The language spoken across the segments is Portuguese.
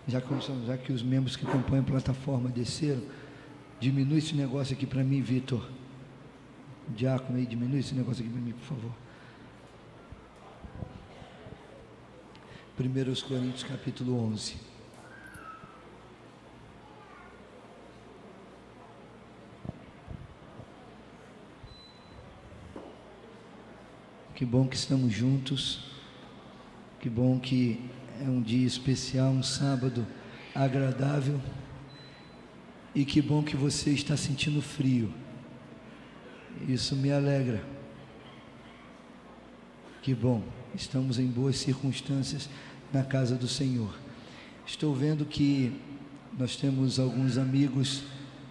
já que os membros que compõem a plataforma desceram, diminui esse negócio aqui para mim, Vitor. Diácono aí, diminui esse negócio aqui para mim, por favor. 1 Coríntios capítulo 11. Que bom que estamos juntos, que bom que é um dia especial, um sábado agradável, e que bom que você está sentindo frio, isso me alegra. Que bom, estamos em boas circunstâncias na casa do Senhor. Estou vendo que nós temos alguns amigos,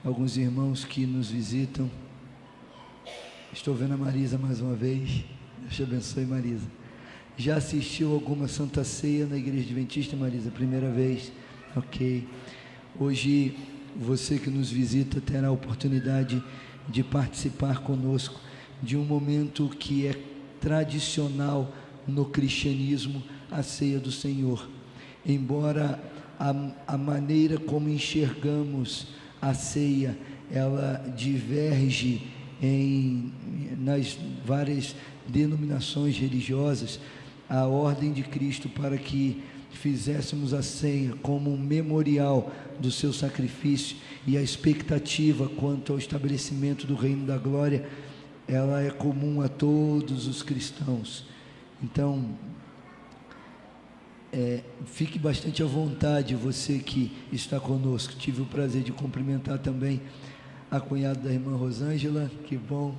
alguns irmãos que nos visitam. Estou vendo a Marisa mais uma vez. Deus te abençoe, Marisa. Já assistiu alguma Santa Ceia na Igreja Adventista, Marisa? Primeira vez? Ok. Hoje, você que nos visita terá a oportunidade de participar conosco de um momento que é tradicional no cristianismo, a ceia do Senhor. Embora a maneira como enxergamos a ceia, ela diverge nas várias denominações religiosas, a ordem de Cristo para que fizéssemos a ceia como um memorial do seu sacrifício e a expectativa quanto ao estabelecimento do reino da glória, ela é comum a todos os cristãos. Então, fique bastante à vontade, você que está conosco. Tive o prazer de cumprimentar também a cunhada da irmã Rosângela, que bom.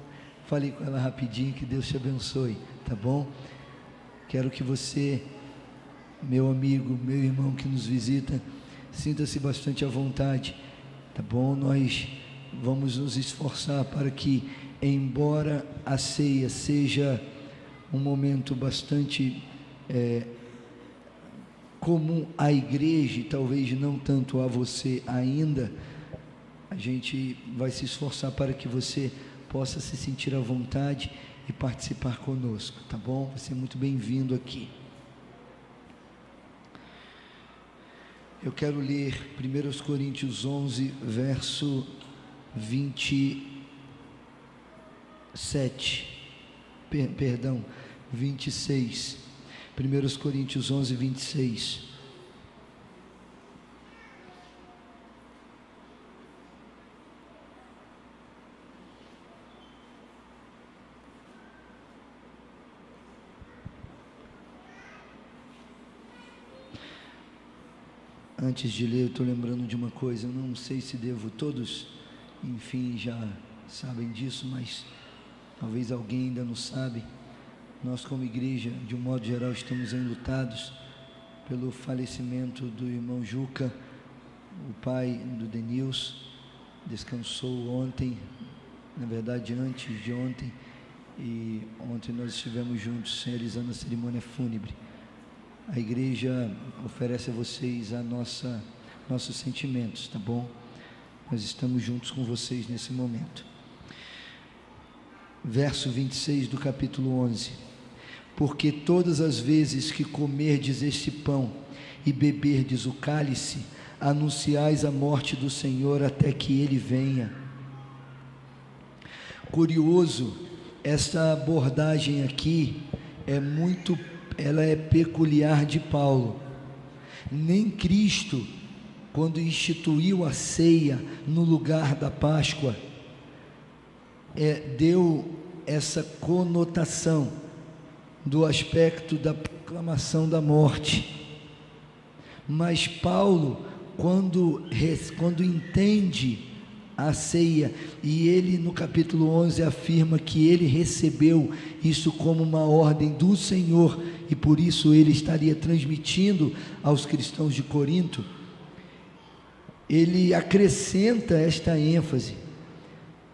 Falei com ela rapidinho, que Deus te abençoe, tá bom? Quero que você, meu amigo, meu irmão que nos visita, sinta-se bastante à vontade, tá bom? Nós vamos nos esforçar para que, embora a ceia seja um momento bastante comum à igreja, e talvez não tanto a você ainda, a gente vai se esforçar para que você possa se sentir à vontade e participar conosco, tá bom? Você é muito bem-vindo aqui. Eu quero ler 1 Coríntios 11, verso 26. 1 Coríntios 11, 26. Antes de ler, eu estou lembrando de uma coisa. Eu não sei se devo, todos, enfim, já sabem disso, mas talvez alguém ainda não sabe. Nós, como igreja, de um modo geral, estamos enlutados pelo falecimento do irmão Juca, o pai do Denilson. Descansou ontem, na verdade antes de ontem, e ontem nós estivemos juntos realizando a cerimônia fúnebre. A igreja oferece a vocês nossos sentimentos, tá bom? Nós estamos juntos com vocês nesse momento. Verso 26 do capítulo 11. Porque todas as vezes que comerdes este pão e beberdes o cálice, anunciais a morte do Senhor até que Ele venha. Curioso, essa abordagem aqui ela é peculiar de Paulo. Nem Cristo, quando instituiu a ceia no lugar da Páscoa, deu essa conotação do aspecto da proclamação da morte. Mas Paulo, quando entende a ceia, e ele no capítulo 11 afirma que ele recebeu isso como uma ordem do Senhor, e por isso ele estaria transmitindo aos cristãos de Corinto, ele acrescenta esta ênfase: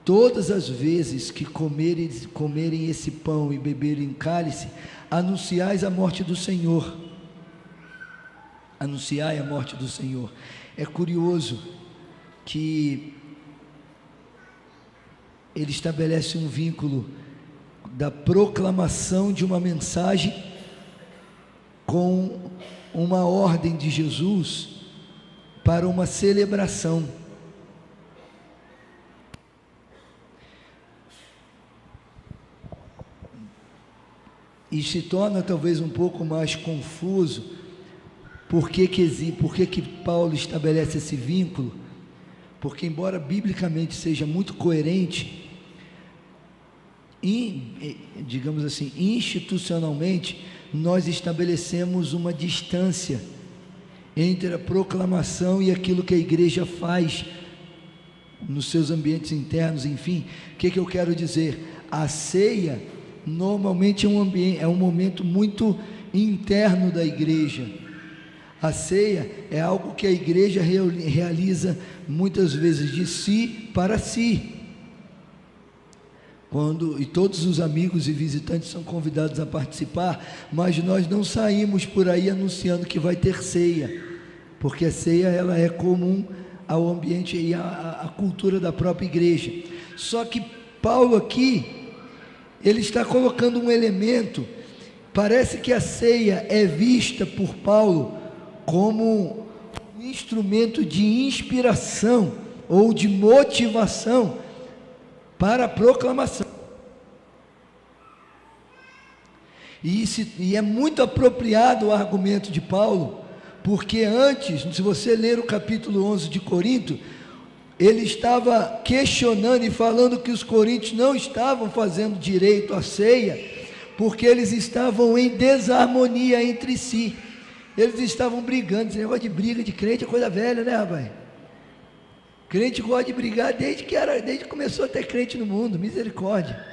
todas as vezes que comerem esse pão e beberem cálice, anunciais a morte do Senhor. Anunciai a morte do Senhor. É curioso que ele estabelece um vínculo da proclamação de uma mensagem com uma ordem de Jesus para uma celebração. E se torna talvez um pouco mais confuso por que Paulo estabelece esse vínculo, porque embora biblicamente seja muito coerente, digamos assim, institucionalmente, nós estabelecemos uma distância entre a proclamação e aquilo que a igreja faz nos seus ambientes internos, enfim. O que eu quero dizer? A ceia normalmente é um momento muito interno da igreja. A ceia é algo que a igreja realiza muitas vezes de si para si. E todos os amigos e visitantes são convidados a participar, mas nós não saímos por aí anunciando que vai ter ceia, porque a ceia ela é comum ao ambiente e à cultura da própria igreja. Só que Paulo aqui, ele está colocando um elemento. Parece que a ceia é vista por Paulo como um instrumento de inspiração ou de motivação para a proclamação. E é muito apropriado o argumento de Paulo, porque antes, se você ler o capítulo 11 de Corinto, ele estava questionando e falando que os coríntios não estavam fazendo direito à ceia, porque eles estavam em desarmonia entre si. Eles estavam brigando. Esse negócio de briga de crente é coisa velha, né, rapaz? Crente gosta de brigar desde que começou a ter crente no mundo, misericórdia.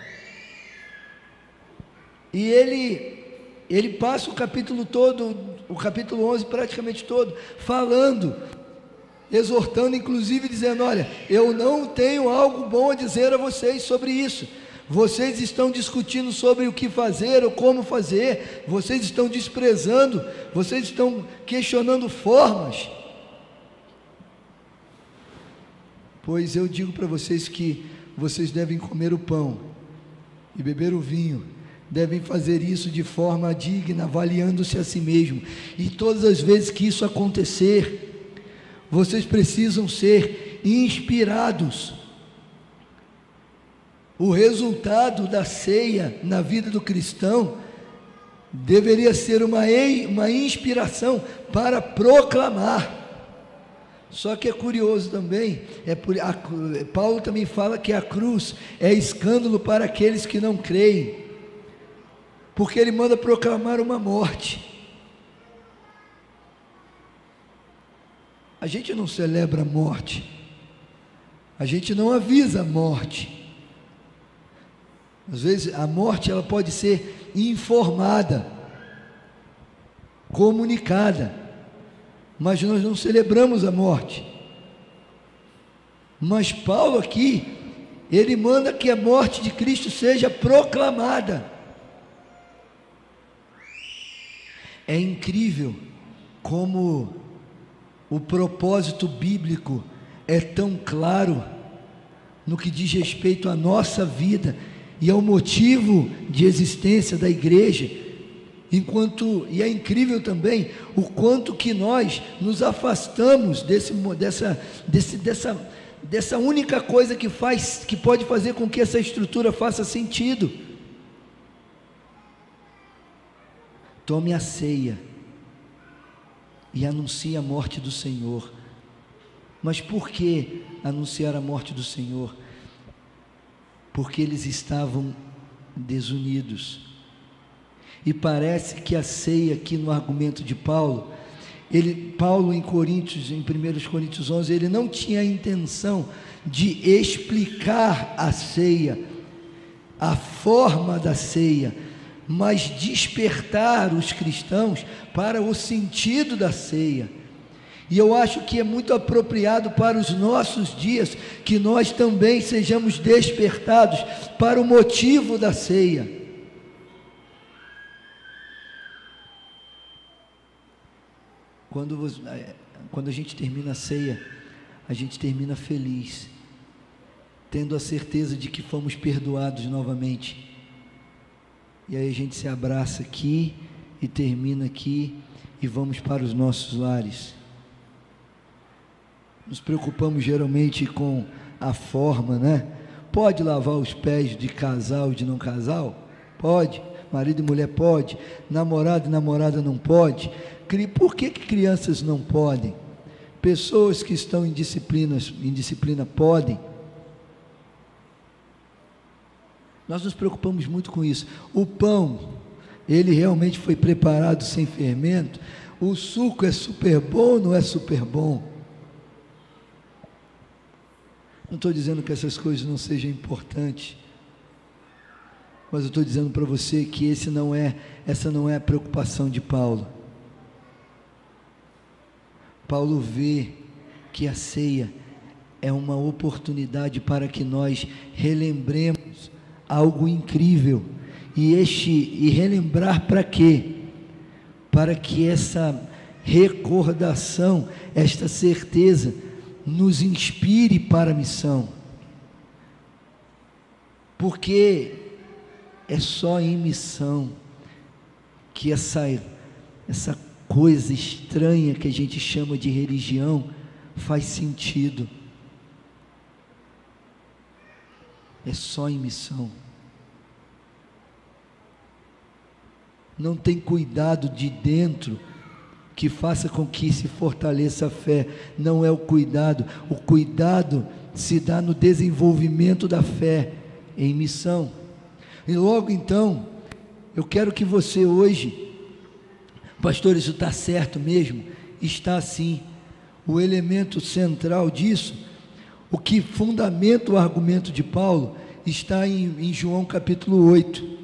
E ele passa o capítulo todo, o capítulo 11 praticamente todo, falando, exortando, inclusive dizendo: olha, eu não tenho algo bom a dizer a vocês sobre isso. Vocês estão discutindo sobre o que fazer ou como fazer, vocês estão desprezando, vocês estão questionando formas. Pois eu digo para vocês que vocês devem comer o pão e beber o vinho, devem fazer isso de forma digna, avaliando-se a si mesmo. E todas as vezes que isso acontecer, vocês precisam ser inspirados. O resultado da ceia na vida do cristão deveria ser uma inspiração para proclamar. Só que é curioso também, Paulo também fala que a cruz é escândalo para aqueles que não creem, porque ele manda proclamar uma morte. A gente não celebra a morte, a gente não avisa a morte. Às vezes a morte ela pode ser informada, comunicada, mas nós não celebramos a morte. Mas Paulo aqui, ele manda que a morte de Cristo seja proclamada. É incrível como o propósito bíblico é tão claro no que diz respeito à nossa vida e ao motivo de existência da igreja, e é incrível também o quanto que nós nos afastamos dessa única coisa que pode fazer com que essa estrutura faça sentido. Tome a ceia e anuncie a morte do Senhor. Mas por que anunciar a morte do Senhor? Porque eles estavam desunidos. E parece que a ceia aqui no argumento de Paulo, Paulo em 1 Coríntios 11, ele não tinha a intenção de explicar a ceia, a forma da ceia, mas despertar os cristãos para o sentido da ceia. E eu acho que é muito apropriado para os nossos dias que nós também sejamos despertados para o motivo da ceia. Quando a gente termina a ceia, a gente termina feliz, tendo a certeza de que fomos perdoados novamente. E aí a gente se abraça aqui e termina aqui e vamos para os nossos lares. Nos preocupamos geralmente com a forma, né? Pode lavar os pés de casal e de não casal? Pode. Marido e mulher pode. Namorado e namorada não pode. Por que crianças não podem? Pessoas que estão em disciplina podem. Nós nos preocupamos muito com isso. O pão, ele realmente foi preparado sem fermento? O suco é super bom ou não é super bom? Não estou dizendo que essas coisas não sejam importantes, mas eu estou dizendo para você que essa não é a preocupação de Paulo. Paulo vê que a ceia é uma oportunidade para que nós relembremos algo incrível, e relembrar para quê? Para que essa recordação, esta certeza, nos inspire para a missão, porque é só em missão que essa coisa estranha que a gente chama de religião faz sentido. É só em missão. Não tem cuidado de dentro que faça com que se fortaleça a fé. Não é o cuidado se dá no desenvolvimento da fé em missão. E logo então, eu quero que você hoje, pastor, isso está certo mesmo? Está sim. O elemento central disso, o que fundamenta o argumento de Paulo, está em João capítulo 8.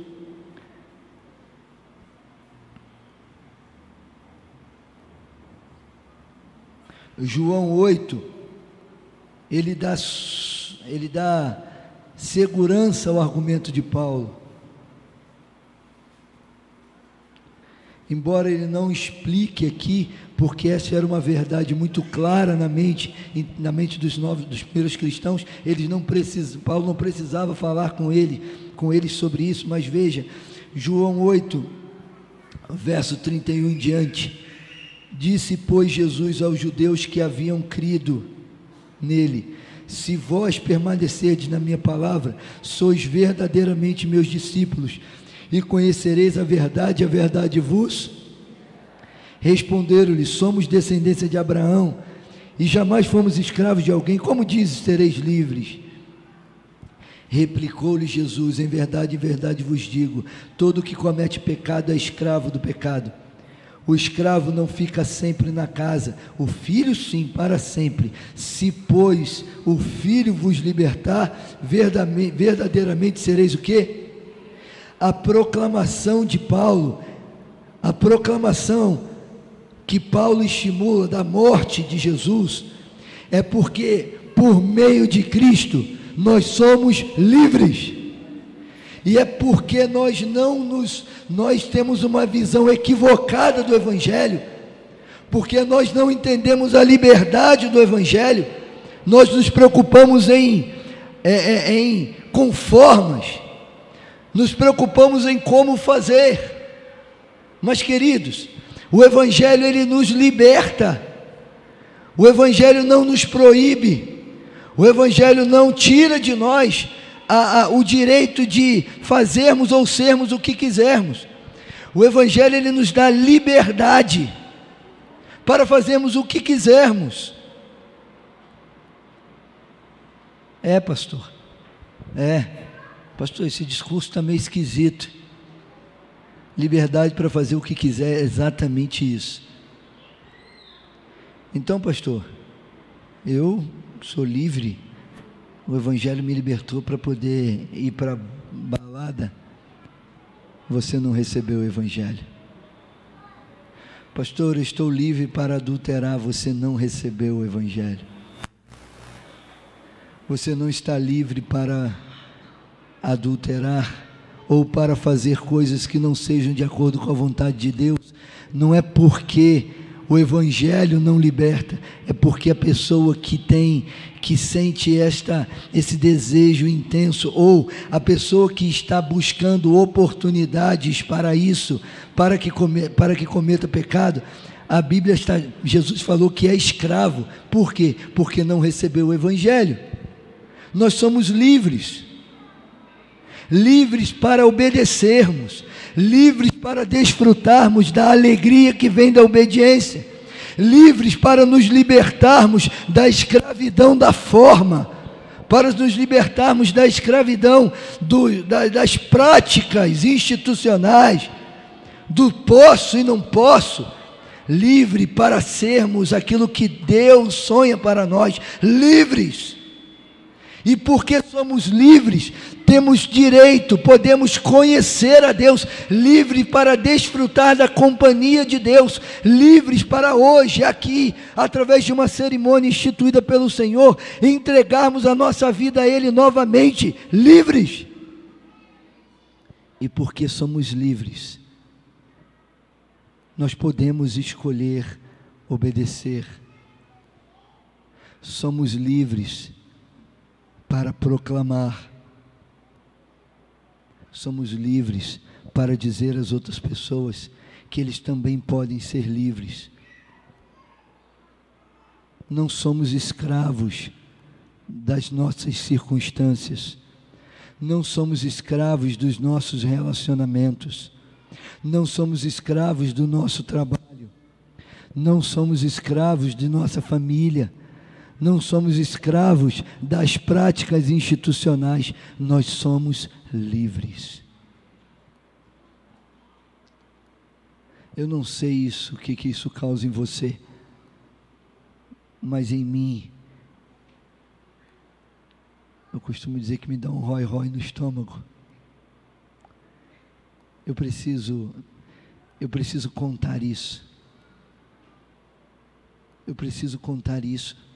João 8, ele dá segurança ao argumento de Paulo. Embora ele não explique aqui, porque essa era uma verdade muito clara na mente dos primeiros cristãos, Paulo não precisava falar com eles sobre isso, mas veja, João 8, verso 31 em diante, disse, pois, Jesus aos judeus que haviam crido nele, se vós permanecerdes na minha palavra, sois verdadeiramente meus discípulos, e conhecereis a verdade vos. Responderam-lhe, somos descendência de Abraão, e jamais fomos escravos de alguém, como dizes, sereis livres? Replicou-lhe Jesus, em verdade vos digo, todo que comete pecado é escravo do pecado. O escravo não fica sempre na casa, o filho sim, para sempre. Se, pois, o filho vos libertar, verdadeiramente sereis o quê? A proclamação de Paulo, a proclamação que Paulo estimula da morte de Jesus, é porque por meio de Cristo nós somos livres. E é porque nós temos uma visão equivocada do Evangelho, porque nós não entendemos a liberdade do Evangelho, nós nos preocupamos com formas, nos preocupamos em como fazer, mas queridos, o Evangelho ele nos liberta, o Evangelho não nos proíbe, o Evangelho não tira de nós o direito de fazermos ou sermos o que quisermos. O Evangelho ele nos dá liberdade para fazermos o que quisermos. Pastor, esse discurso está meio esquisito. Liberdade para fazer o que quiser, é exatamente isso. Então, pastor, eu sou livre, o Evangelho me libertou para poder ir para a balada. Você não recebeu o Evangelho. Pastor, eu estou livre para adulterar, você não recebeu o Evangelho. Você não está livre para adulterar ou para fazer coisas que não sejam de acordo com a vontade de Deus, não é porque o Evangelho não liberta, é porque a pessoa que sente esse desejo intenso, ou a pessoa que está buscando oportunidades para isso, para que cometa pecado, Jesus falou que é escravo. Por quê? Porque não recebeu o Evangelho. Nós somos livres para obedecermos, livres para desfrutarmos da alegria que vem da obediência, livres para nos libertarmos da escravidão da forma, para nos libertarmos da escravidão das práticas institucionais, do posso e não posso, livre para sermos aquilo que Deus sonha para nós, livres. E porque somos livres, temos direito, podemos conhecer a Deus, livre para desfrutar da companhia de Deus, livres para hoje, aqui, através de uma cerimônia instituída pelo Senhor, entregarmos a nossa vida a Ele novamente, livres. E porque somos livres, nós podemos escolher obedecer. Somos livres para proclamar. Somos livres para dizer às outras pessoas que eles também podem ser livres. Não somos escravos das nossas circunstâncias. Não somos escravos dos nossos relacionamentos. Não somos escravos do nosso trabalho. Não somos escravos de nossa família. Não somos escravos das práticas institucionais, nós somos livres. Eu não sei o que isso causa em você, mas em mim, eu costumo dizer que me dá um rói-rói no estômago. Eu preciso contar isso. Eu preciso contar isso.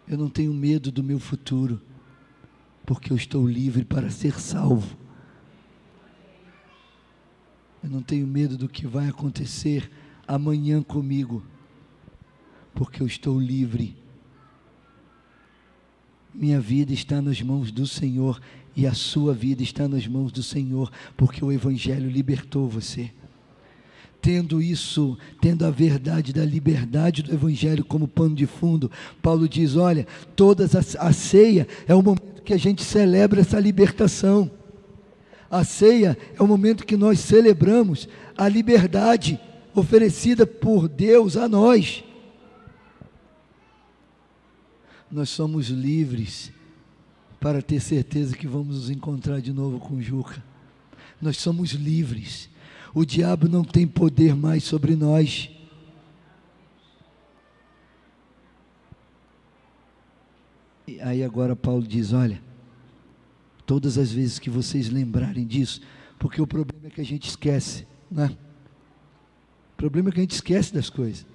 Eu não tenho medo do meu futuro, porque eu estou livre para ser salvo. Eu não tenho medo do que vai acontecer amanhã comigo, porque eu estou livre. Minha vida está nas mãos do Senhor, e a sua vida está nas mãos do Senhor, porque o Evangelho libertou você. Tendo a verdade da liberdade do Evangelho como pano de fundo, Paulo diz, olha, a ceia é o momento que a gente celebra essa libertação. A ceia é o momento que nós celebramos a liberdade oferecida por Deus a nós. Nós somos livres para ter certeza que vamos nos encontrar de novo com o Juca. Nós somos livres. O diabo não tem poder mais sobre nós. E aí agora Paulo diz, olha, todas as vezes que vocês lembrarem disso, porque o problema é que a gente esquece, né? O problema é que a gente esquece das coisas.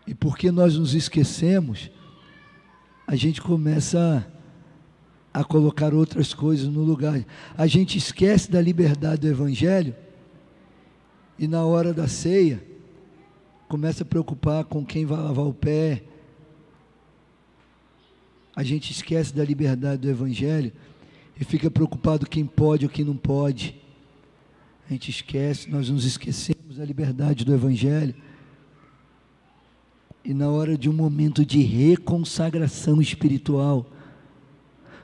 E porque nós nos esquecemos, a gente começa a colocar outras coisas no lugar. A gente esquece da liberdade do Evangelho e na hora da ceia começa a preocupar com quem vai lavar o pé. A gente esquece da liberdade do Evangelho e fica preocupado quem pode ou quem não pode. A gente esquece, nós nos esquecemos da liberdade do Evangelho. E na hora de um momento de reconsagração espiritual,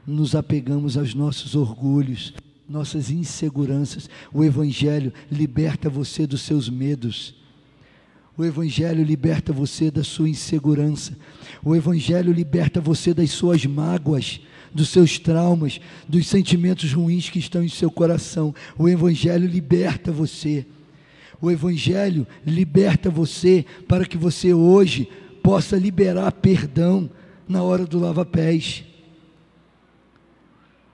nos apegamos aos nossos orgulhos, nossas inseguranças. O Evangelho liberta você dos seus medos. O Evangelho liberta você da sua insegurança. O Evangelho liberta você das suas mágoas, dos seus traumas, dos sentimentos ruins que estão em seu coração. O Evangelho liberta você. O Evangelho liberta você para que você hoje possa liberar perdão na hora do lava-pés.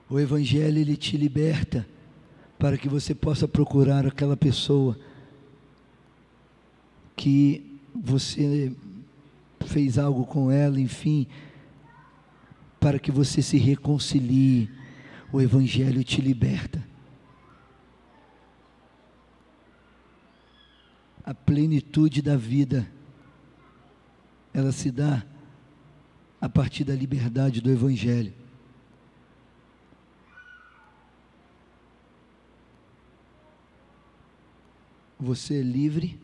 O Evangelho, ele te liberta para que você possa procurar aquela pessoa que você fez algo com ela, enfim, para que você se reconcilie. O Evangelho te liberta. A plenitude da vida, ela se dá a partir da liberdade do Evangelho. Você é livre?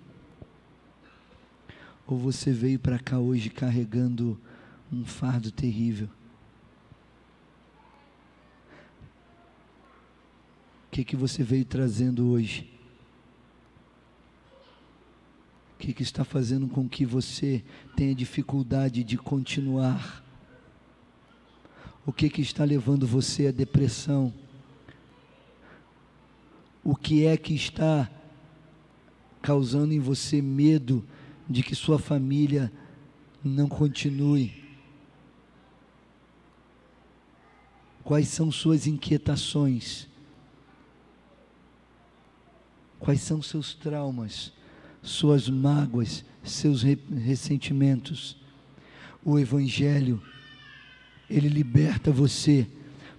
Ou você veio para cá hoje carregando um fardo terrível? O que você veio trazendo hoje? O que está fazendo com que você tenha dificuldade de continuar? O que está levando você à depressão? O que é que está causando em você medo de que sua família não continue? Quais são suas inquietações? Quais são seus traumas, suas mágoas, seus ressentimentos? O Evangelho, ele liberta você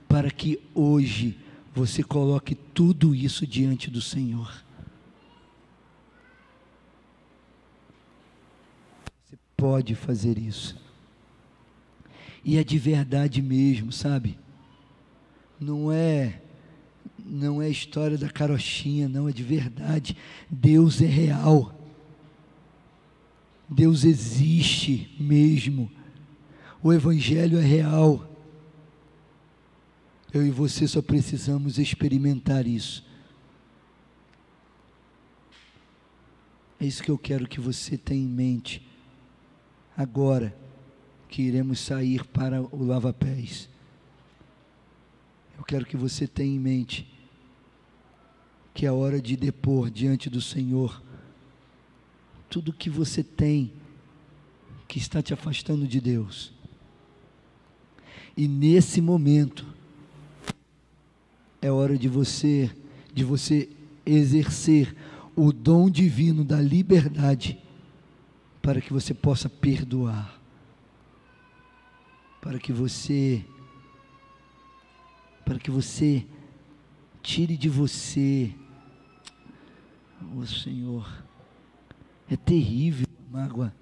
para que hoje você coloque tudo isso diante do Senhor. Você pode fazer isso. E é de verdade mesmo, sabe? Não é história da carochinha, não, é de verdade. Deus é real. Deus existe mesmo. O Evangelho é real. Eu e você só precisamos experimentar isso. É isso que eu quero que você tenha em mente. Agora que iremos sair para o lava-pés, eu quero que você tenha em mente que é hora de depor diante do Senhor tudo que você tem que está te afastando de Deus. E nesse momento é hora de você exercer o dom divino da liberdade para que você possa perdoar, para que você tire de você, Senhor, é terrível a mágoa.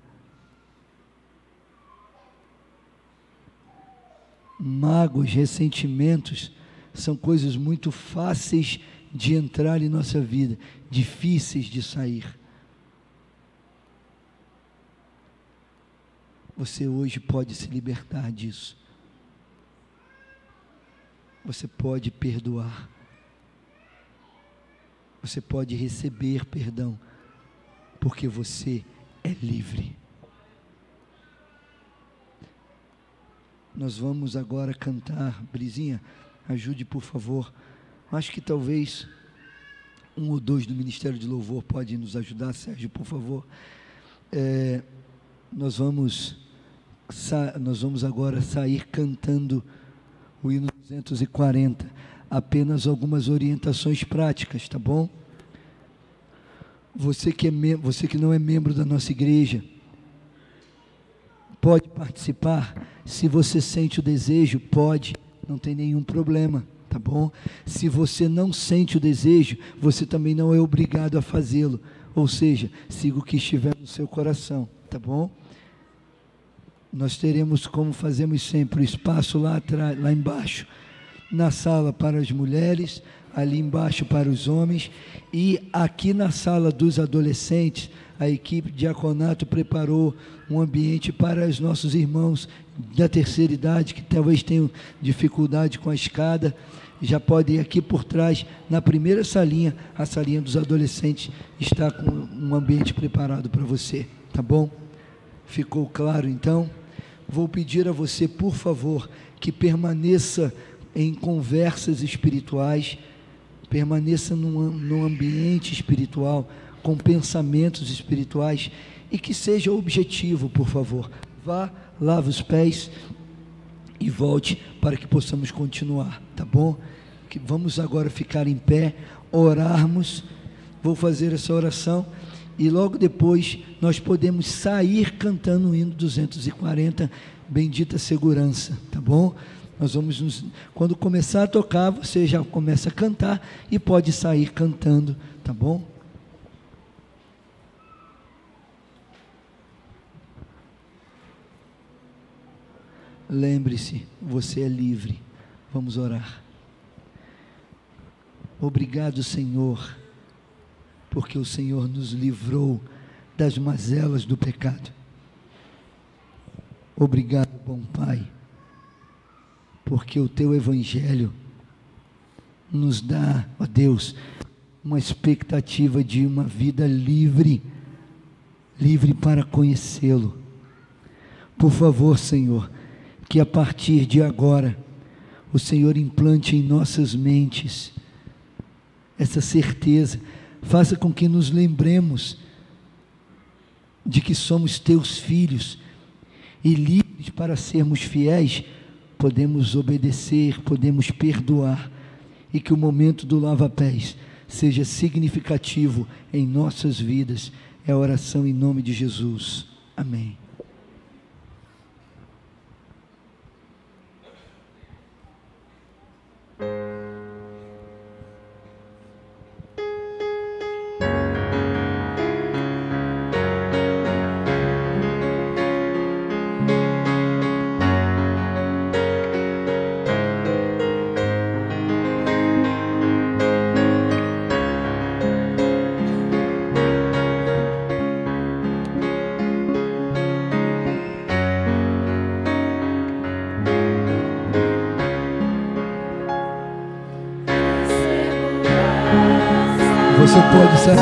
Mágoas, ressentimentos são coisas muito fáceis de entrar em nossa vida, difíceis de sair. Você hoje pode se libertar disso. Você pode perdoar. Você pode receber perdão, porque você é livre. Nós vamos agora cantar. Brizinha, ajude por favor. Acho que talvez um ou dois do Ministério de Louvor pode nos ajudar. Sérgio, por favor. Nós vamos agora sair cantando o hino 240. Apenas algumas orientações práticas, tá bom? Você que não é membro da nossa igreja, pode participar. Se você sente o desejo, pode, não tem nenhum problema, tá bom? Se você não sente o desejo, você também não é obrigado a fazê-lo. Ou seja, siga o que estiver no seu coração, tá bom? Nós teremos, como fazemos sempre, o espaço lá atrás, lá embaixo, na sala para as mulheres, ali embaixo para os homens, e aqui na sala dos adolescentes, a equipe de diaconato preparou um ambiente para os nossos irmãos da terceira idade, que talvez tenham dificuldade com a escada, já podem ir aqui por trás, na primeira salinha, a salinha dos adolescentes, está com um ambiente preparado para você, tá bom? Ficou claro então? Vou pedir a você, por favor, que permaneça em conversas espirituais, permaneça num ambiente espiritual, com pensamentos espirituais, e que seja objetivo, por favor. Vá, lave os pés e volte para que possamos continuar, tá bom? Que vamos agora ficar em pé, orarmos. Vou fazer essa oração e logo depois nós podemos sair cantando o hino 240, Bendita Segurança, tá bom? Nós vamos, quando começar a tocar, você já começa a cantar e pode sair cantando, tá bom? lembre-se, você é livre. Vamos orar. Obrigado, Senhor, porque o Senhor nos livrou das mazelas do pecado. Obrigado, bom Pai, porque o Teu Evangelho nos dá, ó Deus, uma expectativa de uma vida livre, livre para conhecê-lo. Por favor, Senhor, que a partir de agora, o Senhor implante em nossas mentes essa certeza, faça com que nos lembremos de que somos Teus filhos e livres para sermos fiéis, podemos obedecer, podemos perdoar, e que o momento do lava-pés seja significativo em nossas vidas. É a oração em nome de Jesus. Amém. Você pode sair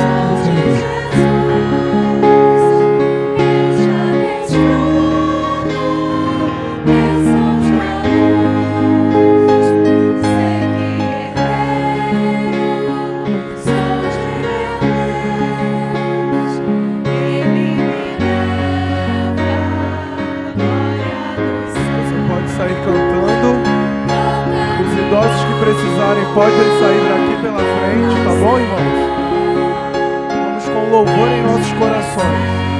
cantando. Os idosos que precisarem podem sair daqui pela frente, tá bom, irmãos? Vamos com louvor em nossos corações.